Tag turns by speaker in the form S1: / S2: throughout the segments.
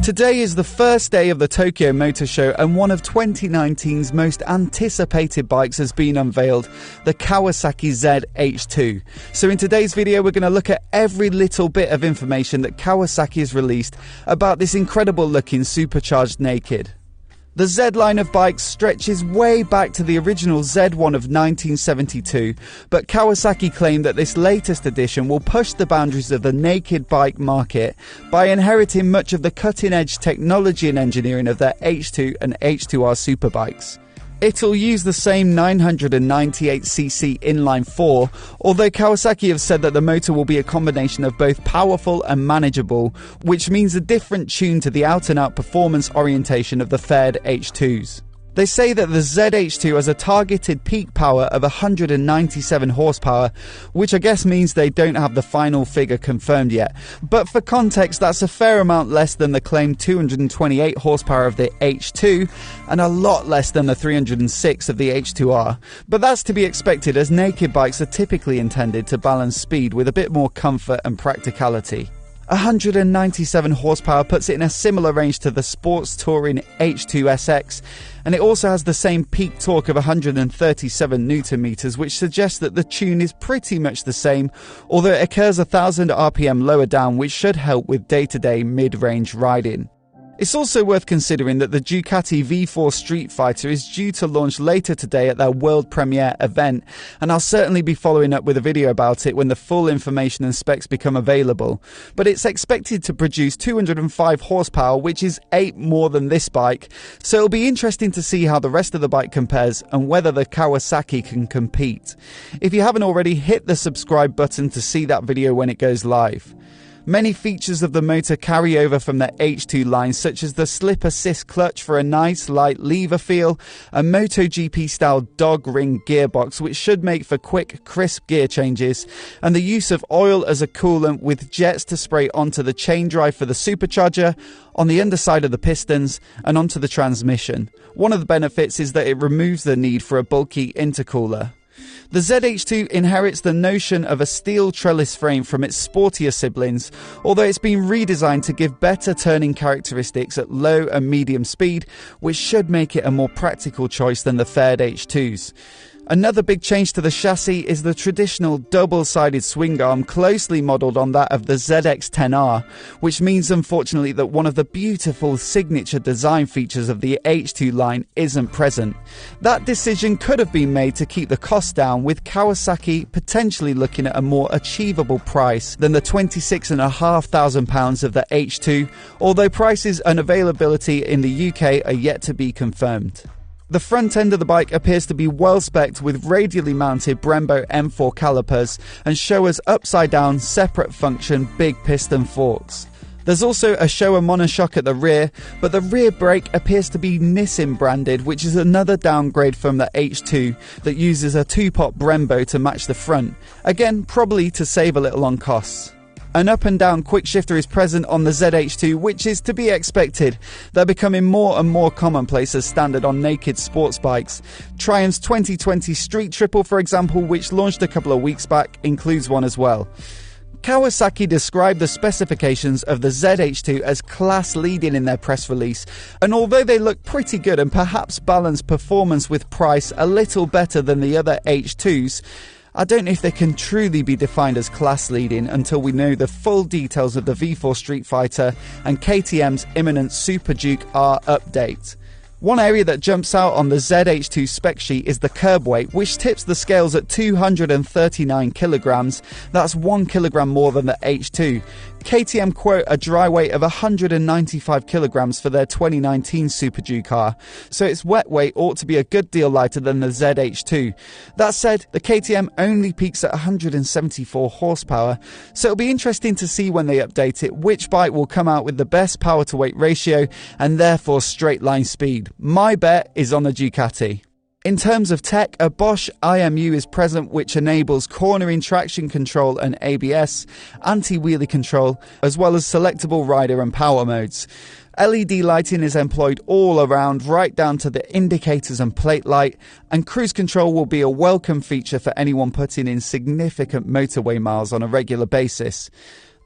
S1: Today is the first day of the Tokyo Motor Show, and one of 2019's most anticipated bikes has been unveiled, the Kawasaki Z H2. So in today's video we're going to look at every little bit of information that Kawasaki has released about this incredible looking supercharged naked. The Z line of bikes stretches way back to the original Z1 of 1972, but Kawasaki claim that this latest edition will push the boundaries of the naked bike market by inheriting much of the cutting-edge technology and engineering of their H2 and H2R superbikes. It'll use the same 998cc inline 4, although Kawasaki have said that the motor will be a combination of both powerful and manageable, which means a different tune to the out-and-out performance orientation of the fared H2s. They say that the Z H2 has a targeted peak power of 197 horsepower, which I guess means they don't have the final figure confirmed yet. But for context, that's a fair amount less than the claimed 228 horsepower of the H2, and a lot less than the 306 of the H2R. But that's to be expected, as naked bikes are typically intended to balance speed with a bit more comfort and practicality. 197 horsepower puts it in a similar range to the sports touring H2 SX, and it also has the same peak torque of 137 Newton meters, which suggests that the tune is pretty much the same, although it occurs 1000 RPM lower down, which should help with day-to-day mid-range riding. It's also worth considering that the Ducati V4 Street Fighter is due to launch later today at their world premiere event, and I'll certainly be following up with a video about it when the full information and specs become available. But it's expected to produce 205 horsepower, which is 8 more than this bike, so it'll be interesting to see how the rest of the bike compares and whether the Kawasaki can compete. If you haven't already, hit the subscribe button to see that video when it goes live. Many features of the motor carry over from the H2 line, such as the slip assist clutch for a nice light lever feel, a MotoGP style dog ring gearbox which should make for quick, crisp gear changes, and the use of oil as a coolant with jets to spray onto the chain drive for the supercharger, on the underside of the pistons, and onto the transmission. One of the benefits is that it removes the need for a bulky intercooler. The Z H2 inherits the notion of a steel trellis frame from its sportier siblings, although it's been redesigned to give better turning characteristics at low and medium speed, which should make it a more practical choice than the fared H2s. Another big change to the chassis is the traditional double-sided swing arm, closely modelled on that of the ZX-10R, which means unfortunately that one of the beautiful signature design features of the H2 line isn't present. That decision could have been made to keep the cost down, with Kawasaki potentially looking at a more achievable price than the £26,500 of the H2, although prices and availability in the UK are yet to be confirmed. The front end of the bike appears to be well spec'd with radially mounted Brembo M4 calipers and Showa's upside down separate function big piston forks. There's also a Showa monoshock at the rear, but the rear brake appears to be Nissin branded, which is another downgrade from the H2 that uses a 2-pot Brembo to match the front, again probably to save a little on costs. An up and down quick shifter is present on the Z H2, which is to be expected. They're becoming more and more commonplace as standard on naked sports bikes. Triumph's 2020 Street Triple, for example, which launched a couple of weeks back, includes one as well. Kawasaki described the specifications of the Z H2 as class-leading in their press release, and although they look pretty good and perhaps balance performance with price a little better than the other H2s, I don't know if they can truly be defined as class-leading until we know the full details of the V4 Street Fighter and KTM's imminent Super Duke R update. One area that jumps out on the Z H2 spec sheet is the curb weight, which tips the scales at 239 kilograms. That's 1 kilogram more than the H2. KTM quote a dry weight of 195 kilograms for their 2019 Super Duke R, so its wet weight ought to be a good deal lighter than the Z H2. That said, the KTM only peaks at 174 horsepower, so it'll be interesting to see when they update it which bike will come out with the best power to weight ratio and therefore straight line speed. My bet is on the Ducati. In terms of tech, a Bosch IMU is present, which enables cornering traction control and ABS, anti-wheelie control, as well as selectable rider and power modes. LED lighting is employed all around, right down to the indicators and plate light, and cruise control will be a welcome feature for anyone putting in significant motorway miles on a regular basis.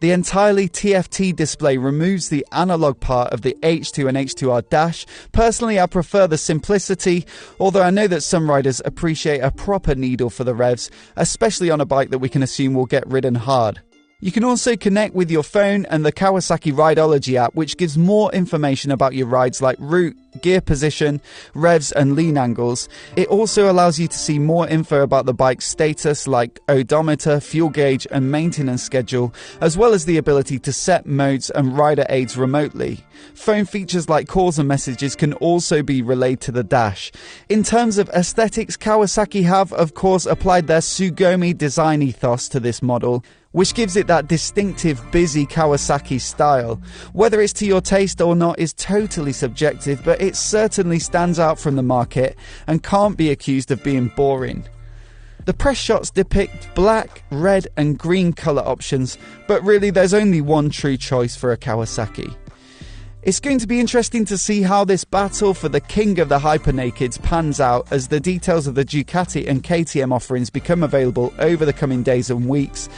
S1: The entirely TFT display removes the analog part of the H2 and H2R dash. Personally, I prefer the simplicity, although I know that some riders appreciate a proper needle for the revs, especially on a bike that we can assume will get ridden hard. You can also connect with your phone and the Kawasaki Rideology app, which gives more information about your rides like route, gear position, revs and lean angles. It also allows you to see more info about the bike's status like odometer, fuel gauge and maintenance schedule, as well as the ability to set modes and rider aids remotely. Phone features like calls and messages can also be relayed to the dash. In terms of aesthetics, Kawasaki have, of course, applied their Tsugomi design ethos to this model, which gives it that distinctive, busy Kawasaki style. Whether it's to your taste or not is totally subjective, but it certainly stands out from the market and can't be accused of being boring. The press shots depict black, red and green colour options, but really there's only one true choice for a Kawasaki. It's going to be interesting to see how this battle for the king of the hypernakeds pans out as the details of the Ducati and KTM offerings become available over the coming days and weeks.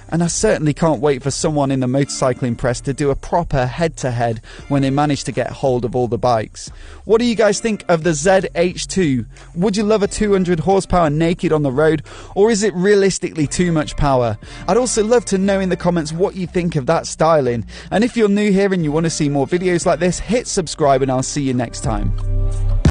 S1: And I certainly can't wait for someone in the motorcycling press to do a proper head-to-head when they manage to get hold of all the bikes. What do you guys think of the Z H2? Would you love a 200 horsepower naked on the road, or is it realistically too much power? I'd also love to know in the comments what you think of that styling. And if you're new here and you want to see more videos like this, hit subscribe and I'll see you next time.